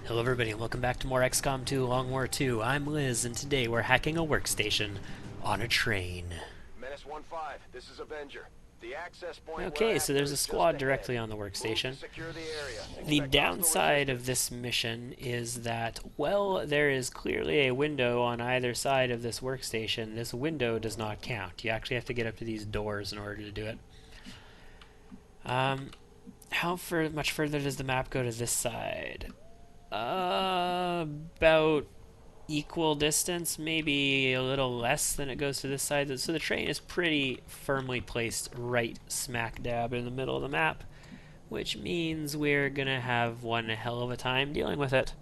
Hello everybody and welcome back to more XCOM 2 Long War 2. I'm Liz and today we're hacking a workstation on a train. Menace 1-5, this is Avenger. The access point Okay, so there's a squad directly on the workstation. The downside of this mission is that, well, there is clearly a window on either side of this workstation. This window does not count. You actually have to get up to these doors in order to do it. How much further does the map go to this side? About equal distance, maybe a little less than it goes to this side. So the train is pretty firmly placed right smack dab in the middle of the map, which means we're gonna have one hell of a time dealing with it.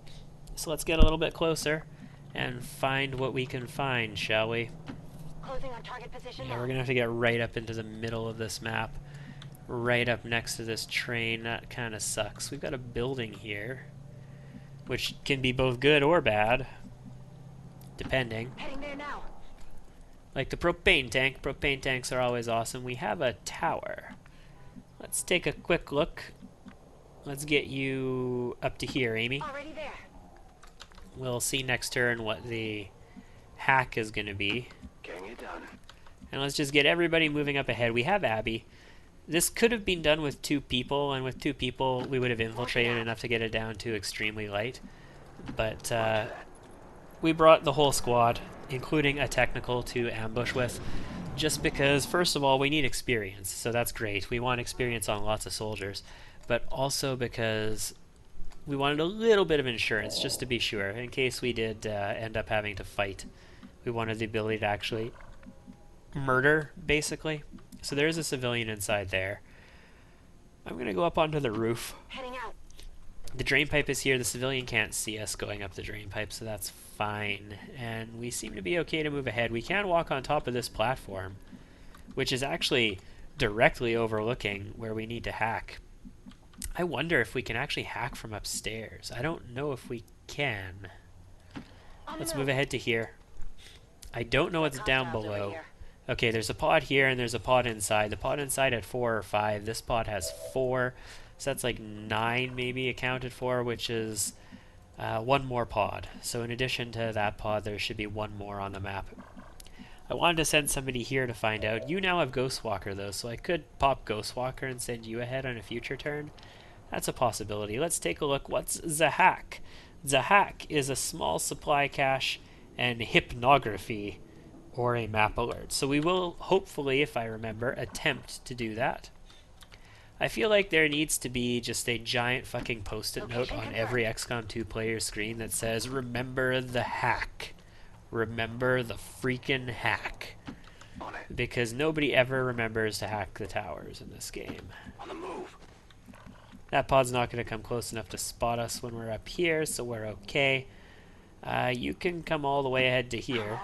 So let's get a little bit closer and find what we can find, shall we? Closing on target position. Yeah, we're gonna have to get right up into the middle of this map, right up next to this train. That kind of sucks. We've got a building here, which can be both good or bad, depending. Heading there now. Like the propane tank. Propane tanks are always awesome. We have a tower. Let's take a quick look. Let's get you up to here, Amy. Already there. We'll see next turn what the hack is going to be. Getting it done. And let's just get everybody moving up ahead. We have Abby. This could have been done with 2 people, and with 2 people we would have infiltrated enough to get it down to extremely light. But we brought the whole squad, including a technical, to ambush with, just because, first of all, we need experience, so that's great. We want experience on lots of soldiers, but also because we wanted a little bit of insurance, just to be sure, in case we did end up having to fight. We wanted the ability to actually murder, basically. So there's a civilian inside there. I'm going to go up onto the roof. Heading out. The drain pipe is here. The civilian can't see us going up the drain pipe, so that's fine. And we seem to be okay to move ahead. We can walk on top of this platform, which is actually directly overlooking where we need to hack. I wonder if we can actually hack from upstairs. I don't know if we can. Let's move ahead to here. I don't know what's down below. Okay, there's a pod here and there's a pod inside. The pod inside had 4 or 5. This pod has 4. So that's like 9 maybe accounted for, which is 1 more pod. So in addition to that pod, there should be 1 more on the map. I wanted to send somebody here to find out. You now have Ghostwalker though, so I could pop Ghostwalker and send you ahead on a future turn. That's a possibility. Let's take a look. What's the hack? The hack is a small supply cache and hypnography, or a map alert. So we will, hopefully, if I remember, attempt to do that. I feel like there needs to be just a giant fucking post-it note on every XCOM 2 player screen that says, remember the hack. Remember the freaking hack. Because nobody ever remembers to hack the towers in this game. On the move. That pod's not going to come close enough to spot us when we're up here, so we're okay. You can come all the way ahead to here.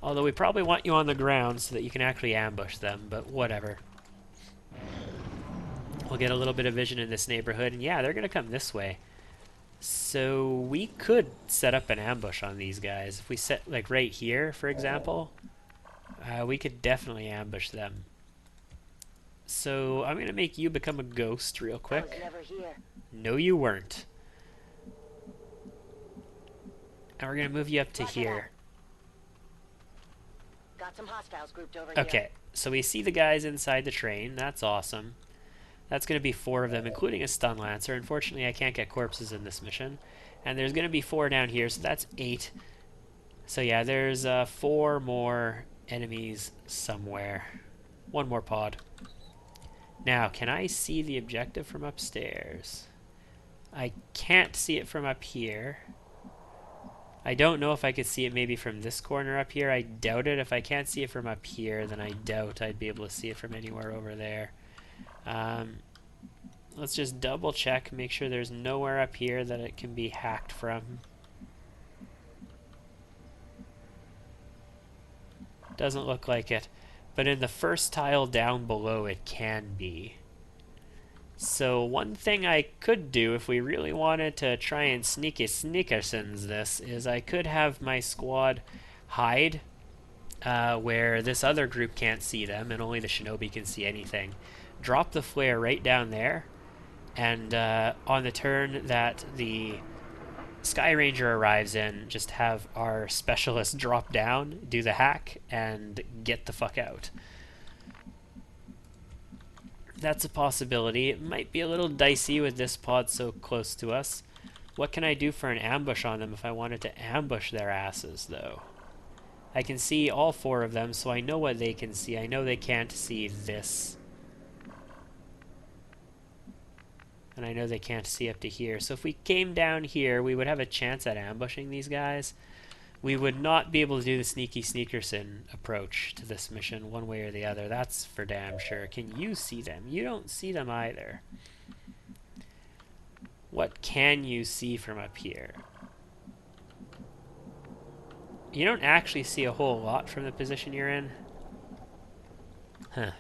Although we probably want you on the ground so that you can actually ambush them, but whatever. We'll get a little bit of vision in this neighborhood, and yeah, they're going to come this way. So we could set up an ambush on these guys. If we set, like, right here, for example, we could definitely ambush them. So I'm going to make you become a ghost real quick. I was never here. No, you weren't. And we're going to move you up to here. Got some hostiles grouped over here. Okay, so we see the guys inside the train. That's awesome. That's going to be 4 of them, including a stun lancer. Unfortunately, I can't get corpses in this mission. And there's going to be 4 down here, so that's 8. So yeah, there's 4 more enemies somewhere. 1 more pod. Now, can I see the objective from upstairs? I can't see it from up here. I don't know if I could see it maybe from this corner up here. I doubt it. If I can't see it from up here, then I doubt I'd be able to see it from anywhere over there. Let's just double check, make sure there's nowhere up here that it can be hacked from. Doesn't look like it. But in the first tile down below, it can be. So one thing I could do if we really wanted to try and sneakersons this is I could have my squad hide where this other group can't see them and only the shinobi can see anything. Drop the flare right down there And on the turn that the SKYRANGER arrives in, just have our specialist drop down, do the hack, and get the fuck out. That's a possibility. It might be a little dicey with this pod so close to us. What can I do for an ambush on them if I wanted to ambush their asses, though? I can see all 4 of them, so I know what they can see. I know they can't see this. And I know they can't see up to here. So if we came down here, we would have a chance at ambushing these guys. We would not be able to do the sneaky sneakerson approach to this mission one way or the other. That's for damn sure. Can you see them? You don't see them either. What can you see from up here? You don't actually see a whole lot from the position you're in. Huh.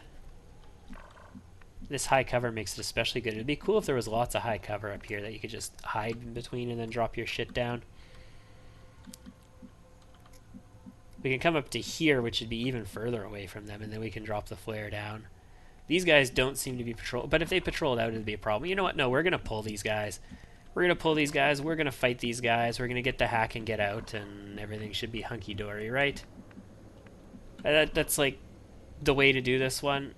This high cover makes it especially good. It'd be cool if there was lots of high cover up here that you could just hide in between and then drop your shit down. We can come up to here, which would be even further away from them, and then we can drop the flare down. These guys don't seem to be patrolled, but if they patrolled out, it'd be a problem. You know what? No, we're going to pull these guys. We're going to pull these guys. We're going to fight these guys. We're going to get the hack and get out, and everything should be hunky-dory, right? That's like the way to do this one.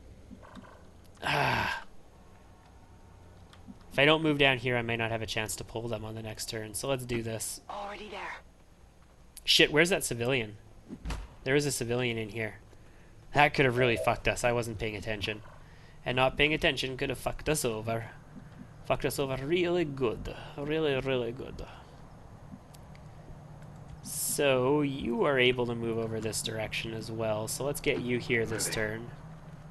If I don't move down here, I may not have a chance to pull them on the next turn, so let's do this. Already there. Shit, where's that civilian? There is a civilian in here. That could have really fucked us. I wasn't paying attention. And not paying attention could have fucked us over. Fucked us over really good. Really, really good. So, you are able to move over this direction as well. So let's get you here this turn.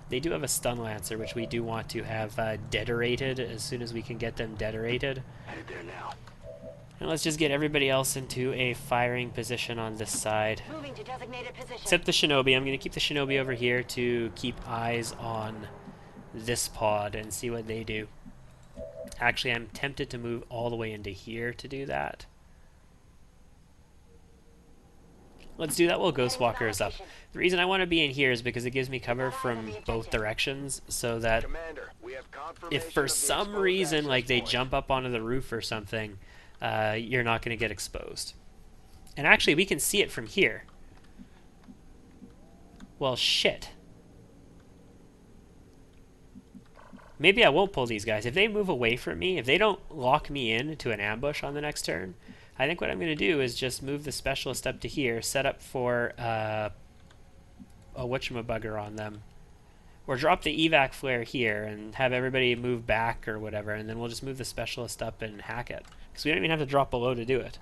They do have a stun lancer, which we do want to have deterrated as soon as we can get them deterrated. Headed there now. And let's just get everybody else into a firing position on this side. Moving to designated position. Except the shinobi. I'm going to keep the shinobi over here to keep eyes on this pod and see what they do. Actually, I'm tempted to move all the way into here to do that. Let's do that while Ghostwalker is up. The reason I want to be in here is because it gives me cover from both directions, so that Commander, we have if confirmation for of the some exposed reason, access like they point. jump up onto the roof or something, you're not going to get exposed. And actually, we can see it from here. Well, shit. Maybe I won't pull these guys. If they move away from me, if they don't lock me in to an ambush on the next turn, I think what I'm going to do is just move the specialist up to here, set up for a whatchamabugger on them. Or drop the evac flare here and have everybody move back or whatever, and then we'll just move the specialist up and hack it. Because we don't even have to drop below to do it.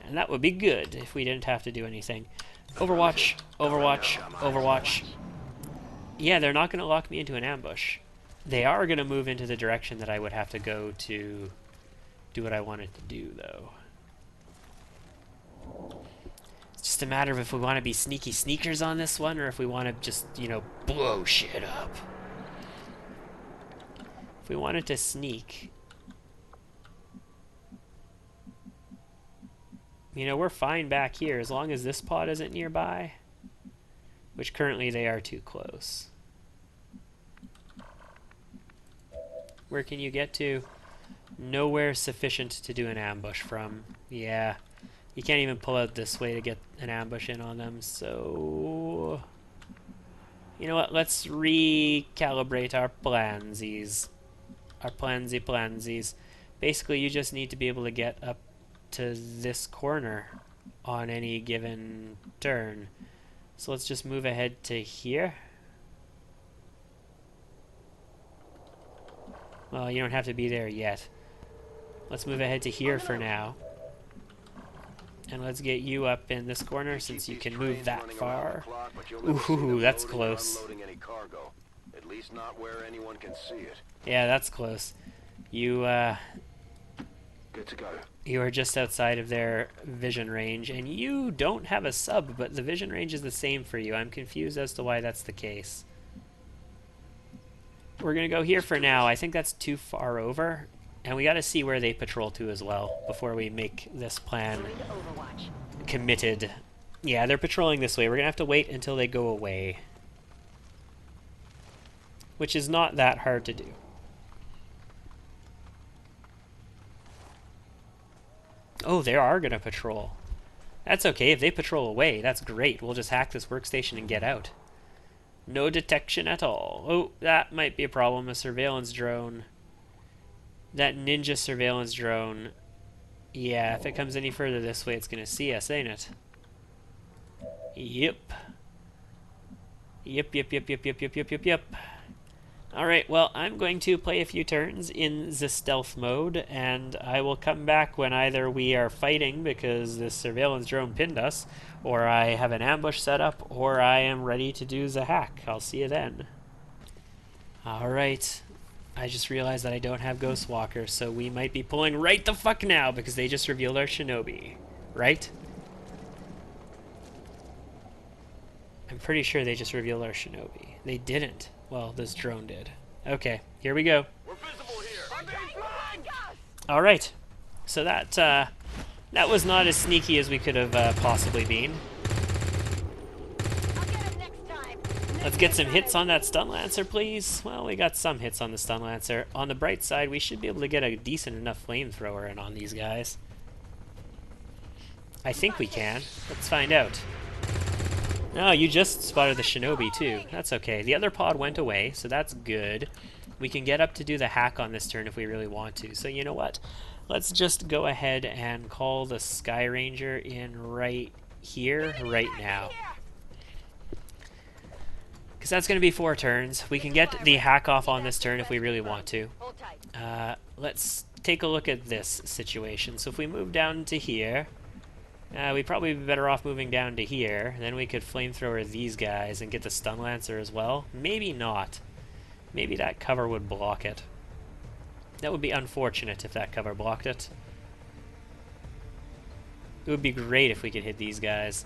And that would be good if we didn't have to do anything. Overwatch, Overwatch, Overwatch. Yeah, they're not going to lock me into an ambush. They are going to move into the direction that I would have to go to do what I wanted to do, though. It's just a matter of if we want to be sneaky sneakers on this one, or if we want to just, you know, blow shit up. If we wanted to sneak, you know, we're fine back here as long as this pod isn't nearby, which currently they are too close. Where can you get to? Nowhere sufficient to do an ambush from. Yeah. You can't even pull out this way to get an ambush in on them, so... You know what? Let's recalibrate our plansies. Our plansies. Basically, you just need to be able to get up to this corner on any given turn. So let's just move ahead to here. Well, you don't have to be there yet. Let's move ahead to here for now. And let's get you up in this corner since you can move that far. Ooh, that's close. At least not where anyone can see it. Yeah, that's close. You, Good to go. you are just outside of their vision range, and you don't have a sub, but the vision range is the same for you. I'm confused as to why that's the case. We're going to go here for now. I think that's too far over. And we got to see where they patrol to as well before we make this plan Moving to Overwatch. committed. Yeah, they're patrolling this way. We're going to have to wait until they go away. Which is not that hard to do. Oh, they are going to patrol. That's okay. If they patrol away, that's great. We'll just hack this workstation and get out. No detection at all. Oh, that might be a problem. A surveillance drone. That ninja surveillance drone. Yeah, if it comes any further this way, it's going to see us, ain't it? Yep. Yep. Alright, well, I'm going to play a few turns in the stealth mode, and I will come back when either we are fighting because this surveillance drone pinned us, or I have an ambush set up, or I am ready to do the hack. I'll see you then. Alright, I just realized that I don't have Ghost Walker, so we might be pulling right the fuck now because they just revealed our Shinobi. Right? I'm pretty sure they just revealed our Shinobi. They didn't. Well, this drone did. Okay, here we go. We're visible here. All right. So that was not as sneaky as we could have possibly been. Let's get some hits on that Stun Lancer, please. Well, we got some hits on the Stun Lancer. On the bright side, we should be able to get a decent enough flamethrower in on these guys. I think we can. Let's find out. Oh, you just spotted the Shinobi too. That's okay. The other pod went away, so that's good. We can get up to do the hack on this turn if we really want to. So you know what? Let's just go ahead and call the SKYRANGER in right here, right now. Because that's going to be 4 turns. We can get the hack off on this turn if we really want to. Let's take a look at this situation. So if we move down to here... we'd probably be better off moving down to here. Then we could flamethrower these guys and get the Stun Lancer as well. Maybe not. Maybe that cover would block it. That would be unfortunate if that cover blocked it. It would be great if we could hit these guys.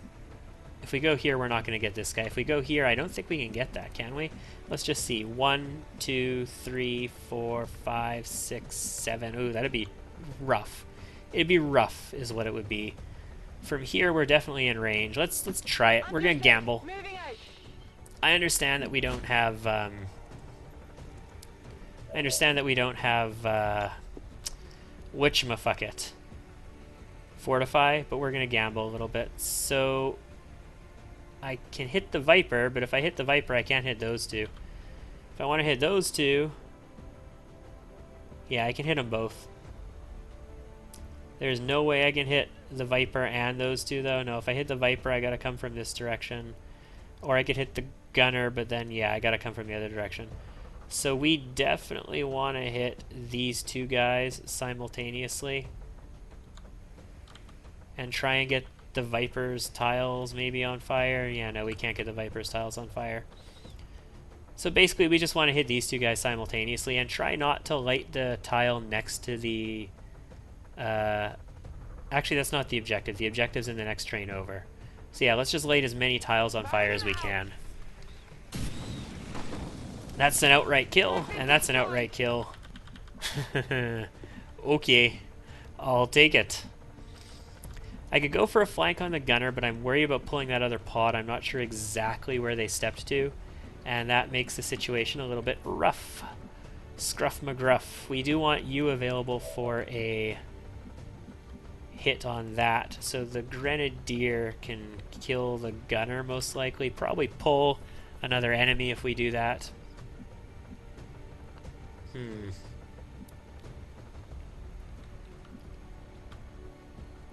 If we go here, we're not going to get this guy. If we go here, I don't think we can get that, can we? Let's just see. 1, 2, 3, 4, 5, 6, 7. Ooh, that'd be rough. It'd be rough is what it would be. From here, we're definitely in range. Let's try it. We're gonna gamble. I understand that we don't have. Whatchamafucket. Fortify, but we're gonna gamble a little bit. So I can hit the Viper, but if I hit the Viper, I can't hit those two. If I want to hit those two, yeah, I can hit them both. There's no way I can hit the Viper and those two, though. No, if I hit the Viper, I gotta come from this direction. Or I could hit the Gunner, but then, yeah, I gotta come from the other direction. So we definitely want to hit these two guys simultaneously. And try and get the Viper's tiles maybe on fire. Yeah, no, we can't get the Viper's tiles on fire. So basically, we just want to hit these two guys simultaneously and try not to light the tile next to the... actually, that's not the objective. The objective's in the next train over. So yeah, let's just light as many tiles on fire as we can. That's an outright kill, and that's an outright kill. Okay, I'll take it. I could go for a flank on the Gunner, but I'm worried about pulling that other pod. I'm not sure exactly where they stepped to, and that makes the situation a little bit rough. Scruff McGruff. We do want you available for a hit on that, so the Grenadier can kill the Gunner most likely. Probably pull another enemy if we do that.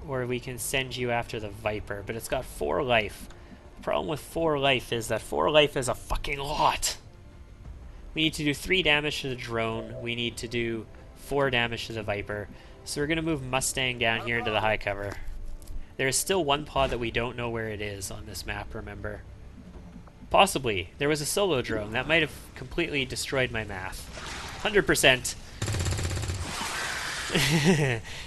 Or we can send you after the Viper, but it's got 4 life. The problem with 4 life is that 4 life is a fucking lot. We need to do 3 damage to the drone. We need to do 4 damage to the Viper. So we're going to move Mustang down here into the high cover. There is still one pod that we don't know where it is on this map, remember. Possibly. There was a solo drone. That might have completely destroyed my math. 100%.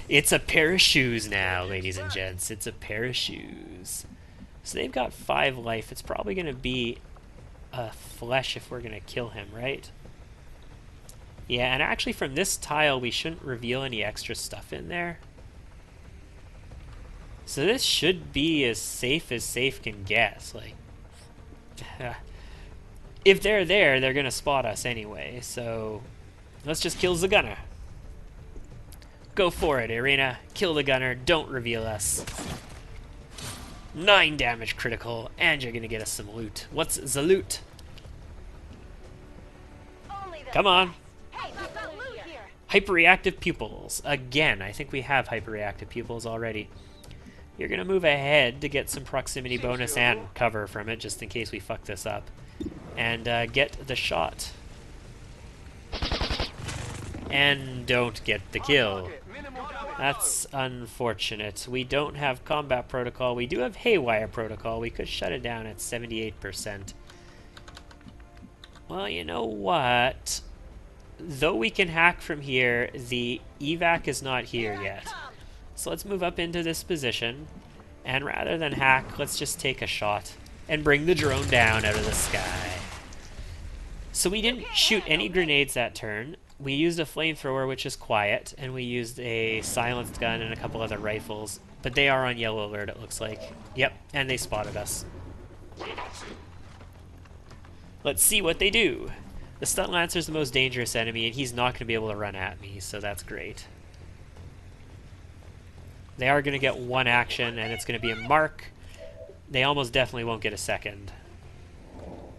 It's a pair of shoes now, ladies and gents. It's a pair of shoes. So they've got 5 life. It's probably going to be a flesh if we're going to kill him, right? Yeah, and actually from this tile, we shouldn't reveal any extra stuff in there. So this should be as safe can get. Like, if they're there, they're going to spot us anyway. So let's just kill the Gunner. Go for it, Irina. Kill the gunner. Don't reveal us. 9 damage critical, and you're gonna get us some loot. What's the loot? Come on. Hey, we've got loot here. Hyperreactive pupils. Again, I think we have hyperreactive pupils already. You're gonna move ahead to get some proximity bonus and cover from it, just in case we fuck this up. And get the shot. And don't get the kill. That's unfortunate. We don't have combat protocol. We do have haywire protocol. We could shut it down at 78%. Well, you know what? Though we can hack from here, the EVAC is not here yet. So let's move up into this position. And rather than hack, let's just take a shot and bring the drone down out of the sky. So we didn't shoot any grenades that turn. We used a flamethrower, which is quiet, and we used a silenced gun and a couple other rifles. But they are on yellow alert, it looks like. Yep, and they spotted us. Let's see what they do. The Stun Lancer's the most dangerous enemy, and he's not going to be able to run at me, so that's great. They are going to get one action, and it's going to be a mark. They almost definitely won't get a second.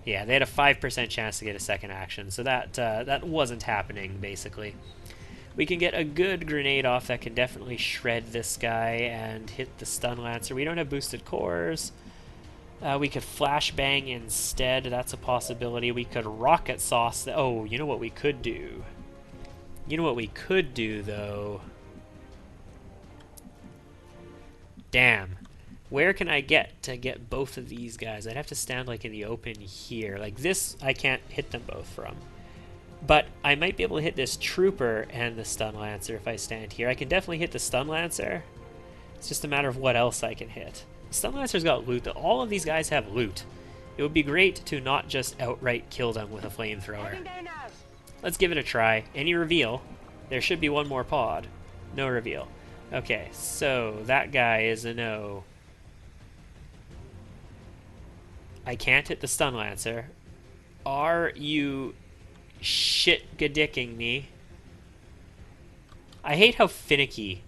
Yeah, they had a 5% chance to get a second action, so that wasn't happening, basically. We can get a good grenade off that can definitely shred this guy and hit the Stun Lancer. We don't have boosted cores. We could flashbang instead. That's a possibility. We could rocket sauce. Oh, you know what we could do? You know what we could do, though? Damn. Where can I get to get both of these guys? I'd have to stand like in the open here. Like this, I can't hit them both from. But I might be able to hit this Trooper and the Stun Lancer if I stand here. I can definitely hit the Stun Lancer. It's just a matter of what else I can hit. The Stun Lancer's got loot. All of these guys have loot. It would be great to not just outright kill them with a flamethrower. Let's give it a try. Any reveal? There should be one more pod. No reveal. Okay, so that guy is a no. I can't hit the Stun Lancer. Are you shit-gadicking me? I hate how finicky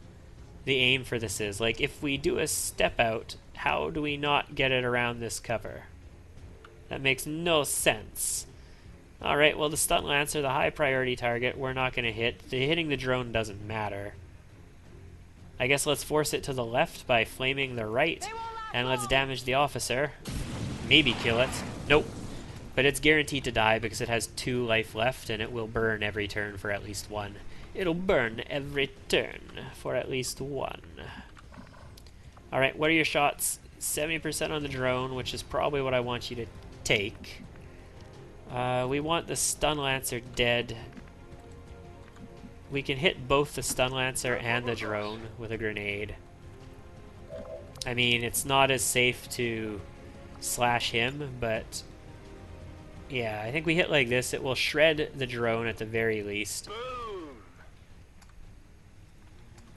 the aim for this is. Like, if we do a step out, how do we not get it around this cover? That makes no sense. Alright, well, the Stun Lancer, the high priority target, we're not going to hit. Hitting the drone doesn't matter. I guess let's force it to the left by flaming the right. And let's damage the officer. Maybe kill it. Nope. But it's guaranteed to die because it has 2 life left, and it will burn every turn for at least 1. It'll burn every turn for at least 1. Alright, what are your shots? 70% on the drone, which is probably what I want you to take. We want the Stun Lancer dead. We can hit both the Stun Lancer and the drone with a grenade. I mean, it's not as safe to slash him, but yeah, I think we hit like this, it will shred the drone at the very least.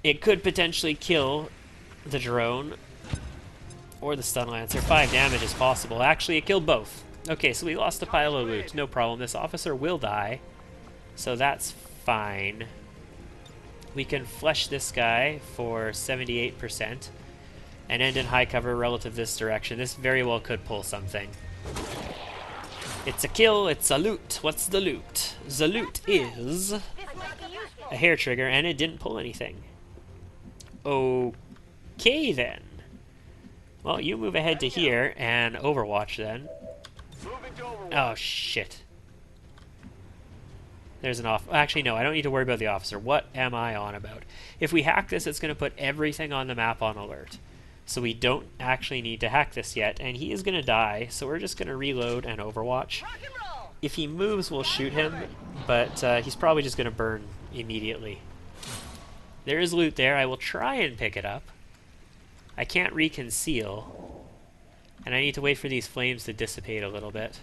It could potentially kill the drone or the Stun Lancer. 5 damage is possible. Actually, it killed both. Okay, so we lost a pile of loot. No problem. This officer will die, so that's fine. We can flush this guy for 78% and end in high cover relative this direction. This very well could pull something. It's a kill, it's a loot. What's the loot? The loot is a hair trigger, and it didn't pull anything. Okay, then. Well, you move ahead to here and Overwatch, then. Oh, shit. There's an off. Actually, no, I don't need to worry about the officer. What am I on about? If we hack this, it's going to put everything on the map on alert. So we don't actually need to hack this yet, and he is going to die, so we're just going to reload and Overwatch. If he moves, we'll shoot him, but he's probably just going to burn immediately. There is loot there. I will try and pick it up. I can't reconceal, and I need to wait for these flames to dissipate a little bit.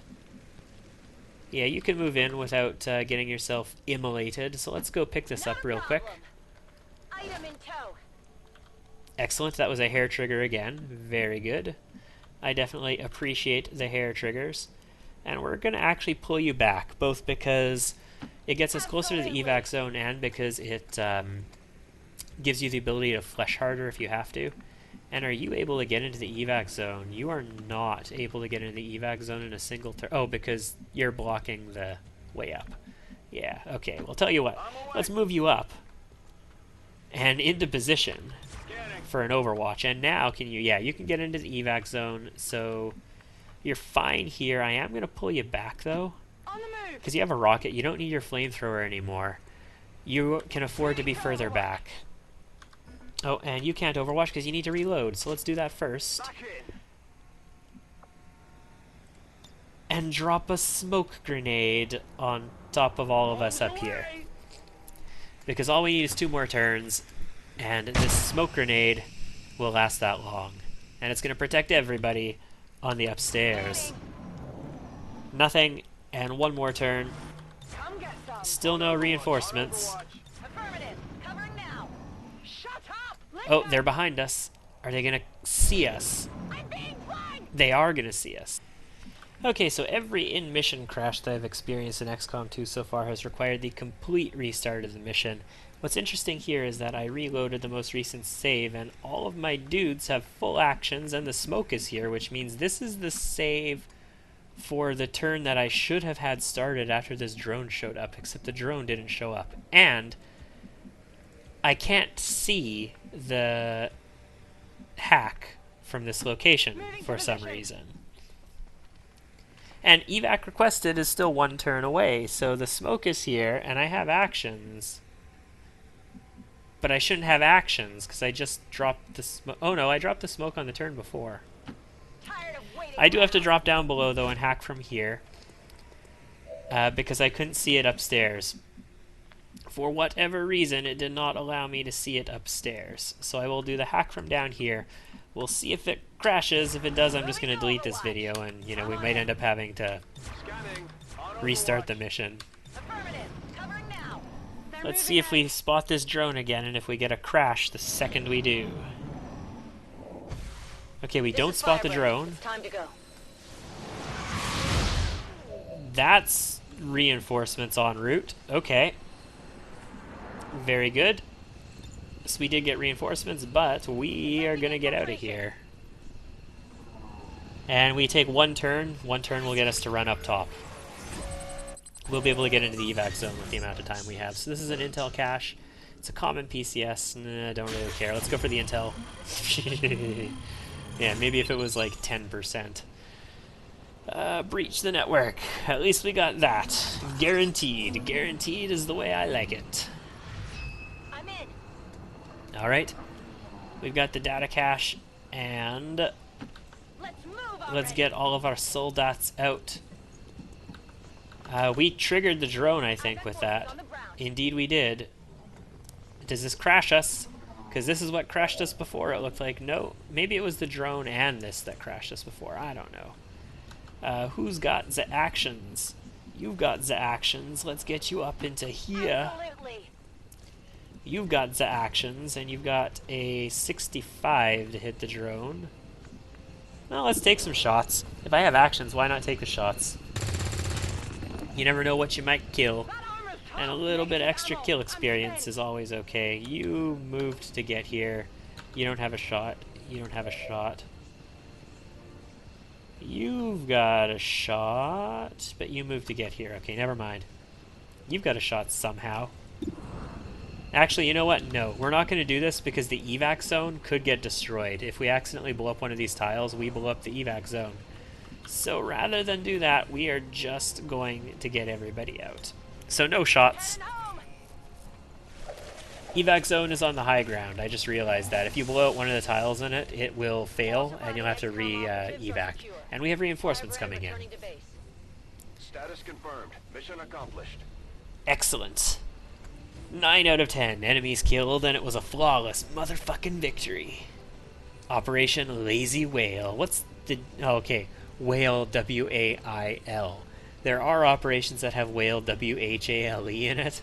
Yeah, you can move in without getting yourself immolated, so let's go pick this up real quick. Item in tow. Excellent, that was a hair trigger again. Very good. I definitely appreciate the hair triggers. And we're going to actually pull you back, both because it gets us closer to the evac zone and because it Gives you the ability to flesh harder if you have to. And are you able to get into the evac zone? You are not able to get into the evac zone in a single turn. Oh, because you're blocking the way up. Yeah, okay. Well, tell you what. Let's move you up and into position for an overwatch. And now can you... Yeah, you can get into the evac zone, so you're fine here. I am going to pull you back, though, because you have a rocket. You don't need your flamethrower anymore. You can afford to be further back. Oh, and you can't overwatch because you need to reload, so let's do that first. And drop a smoke grenade on top of all of us up here. Because all we need is 2 more turns, and this smoke grenade will last that long. And it's going to protect everybody on the upstairs. Nothing, and 1 more turn. Still no reinforcements. Oh, they're behind us. Are they going to see us? They are going to see us. Okay, so every in-mission crash that I've experienced in XCOM 2 so far has required the complete restart of the mission. What's interesting here is that I reloaded the most recent save, and all of my dudes have full actions, and the smoke is here, which means this is the save for the turn that I should have had started after this drone showed up, except the drone didn't show up. And I can't see the hack from this location for some reason. And evac requested is still 1 turn away, so the smoke is here, and I have actions. But I shouldn't have actions, because I just dropped the smoke. Oh no, I dropped the smoke on the turn before. I do have to drop down below, though, and hack from here. Because I couldn't see it upstairs. For whatever reason, it did not allow me to see it upstairs. So I will do the hack from down here. We'll see if it crashes. If it does, I'm just going to delete this video, and, you know, we might end up having to restart the mission. Let's see if we spot this drone again, and if we get a crash the second we do. Okay, we don't spot the drone. Time to go. That's reinforcements en route. Okay. Very good. So we did get reinforcements, but we are going to get out of here. And we take 1 turn. 1 turn will get us to run up top. We'll be able to get into the evac zone with the amount of time we have. So this is an intel cache. It's a common PCS. Nah, I don't really care. Let's go for the intel. Yeah, maybe if it was like 10%. Breach the network. At least we got that. Guaranteed. Guaranteed is the way I like it. I'm in. Alright. We've got the data cache, and let's get all of our soldats out. We triggered the drone, I think, with that. Indeed we did. Does this crash us? Because this is what crashed us before, it looked like. No, maybe it was the drone and this that crashed us before. I don't know. Who's got the actions? You've got the actions. Let's get you up into here. Absolutely. You've got the actions, and you've got a 65 to hit the drone. Well, let's take some shots. If I have actions, why not take the shots? You never know what you might kill. And a little bit extra kill experience is always okay. You moved to get here. You don't have a shot. You don't have a shot. You've got a shot, but you moved to get here. Okay, never mind. You've got a shot somehow. Actually, you know what? No, we're not going to do this because the evac zone could get destroyed. If we accidentally blow up one of these tiles, we blow up the evac zone. So rather than do that, we are just going to get everybody out. So no shots. Evac zone is on the high ground. I just realized that. If you blow out one of the tiles in it, it will fail, and you'll have to re-evac. And we have reinforcements coming in. Status confirmed. Mission accomplished. Excellent. 9 out of 10 enemies killed, and it was a flawless motherfucking victory. Operation Lazy Whale. What's the... Oh, okay. Whale, W-A-I-L. There are operations that have whale, W-H-A-L-E in it.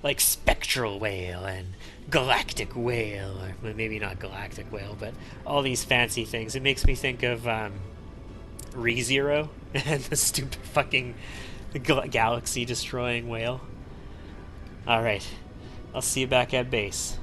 Like Spectral Whale and Galactic Whale. Or well, maybe not Galactic Whale, but all these fancy things. It makes me think of ReZero and the stupid fucking galaxy-destroying whale. Alright. I'll see you back at base.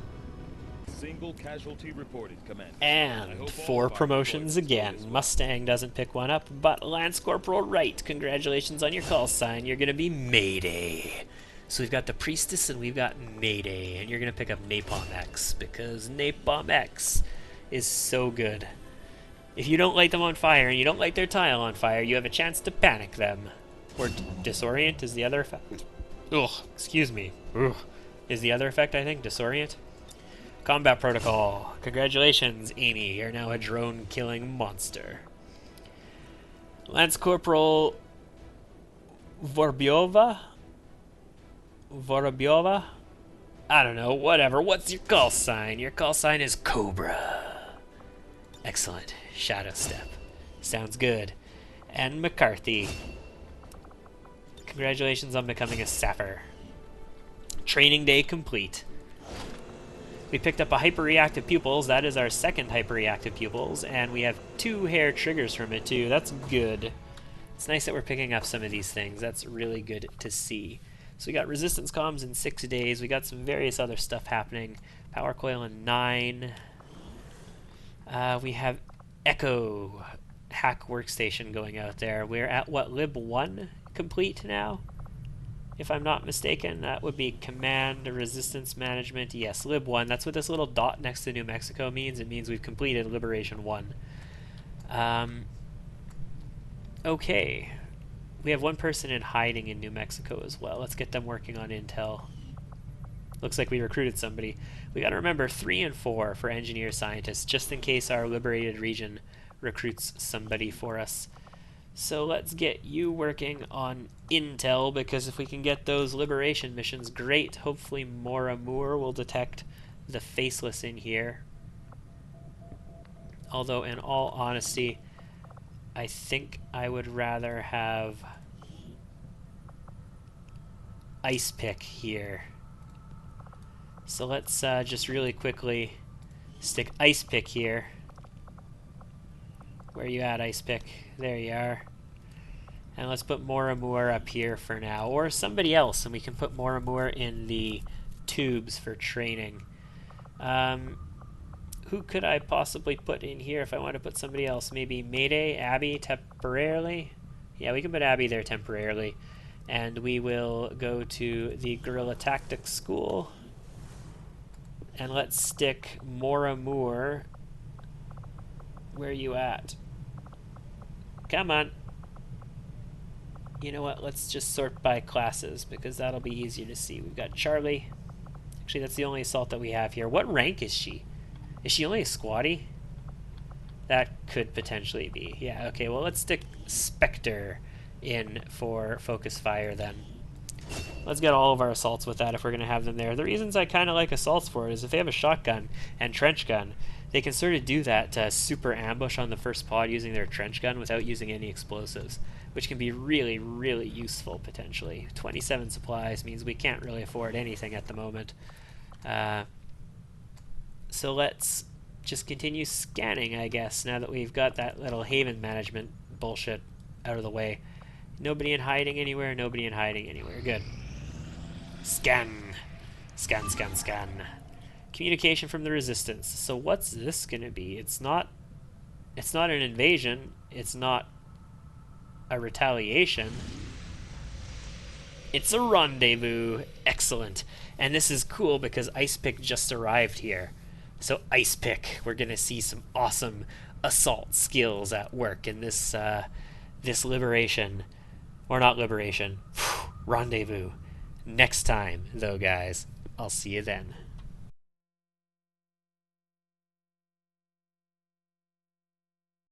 Single casualty reported, Command. And 4 promotions again. Mustang doesn't pick one up, but Lance Corporal Wright, congratulations on your call sign. You're going to be Mayday. So we've got the Priestess and we've got Mayday, and you're going to pick up Napalm X, because Napalm X is so good. If you don't light them on fire and you don't light their tile on fire, you have a chance to panic them. Or disorient is the other effect. Ugh, excuse me. Ugh. Is the other effect, I think, disorient? Combat protocol. Congratulations, Amy. You're now a drone-killing monster. Lance Corporal Vorbyova? Vorobyova? I don't know, whatever. What's your call sign? Your call sign is Cobra. Excellent. Shadow Step. Sounds good. And McCarthy. Congratulations on becoming a Sapper. Training day complete. We picked up a hyperreactive pupils. That is our second hyperreactive pupils, and we have 2 hair triggers from it too. That's good. It's nice that we're picking up some of these things. That's really good to see. So we got resistance comms in 6 days. We got some various other stuff happening. Power coil in 9. We have Echo hack workstation going out there. We're at what, lib 1 complete now? If I'm not mistaken, that would be command resistance management. Yes, lib 1. That's what this little dot next to New Mexico means. It means we've completed liberation 1. Okay. We have 1 person in hiding in New Mexico as well. Let's get them working on intel. Looks like we recruited somebody. We gotta remember 3 and 4 for engineer scientists, just in case our liberated region recruits somebody for us. So let's get you working on intel, because if we can get those liberation missions, great. Hopefully Mora Moore will detect the faceless in here. Although, in all honesty, I think I would rather have Ice Pick here. So let's just really quickly stick Ice Pick here. Where you at, Ice Pick? There you are. And let's put Mora Moore up here for now. Or somebody else, and we can put Mora Moore in the tubes for training. Who could I possibly put in here if I want to put somebody else? Maybe Mayday, Abby, temporarily? Yeah, we can put Abby there temporarily. And we will go to the Guerrilla Tactics School. And let's stick Mora Moore. Where are you at? Come on. You know what? Let's just sort by classes, because that'll be easier to see. We've got Charlie. Actually, that's the only assault that we have here. What rank is she? Is she only a squatty? That could potentially be. Yeah, okay, well, let's stick Spectre in for focus fire then. Let's get all of our assaults with that if we're going to have them there. The reasons I kind of like assaults for it is if they have a shotgun and trench gun, they can sort of do that super ambush on the first pod using their trench gun without using any explosives, which can be really, really useful potentially. 27 supplies means we can't really afford anything at the moment. So let's just continue scanning, I guess, now that we've got that little haven management bullshit out of the way. Nobody in hiding anywhere, nobody in hiding anywhere. Good. Scan. Scan, scan, scan. Communication from the resistance. So what's this gonna be? It's not an invasion. It's not a retaliation. It's a rendezvous. Excellent. And this is cool because Ice Pick just arrived here. So Ice Pick, we're gonna see some awesome assault skills at work in this this liberation. Or not liberation. Rendezvous. Next time, though, guys. I'll see you then.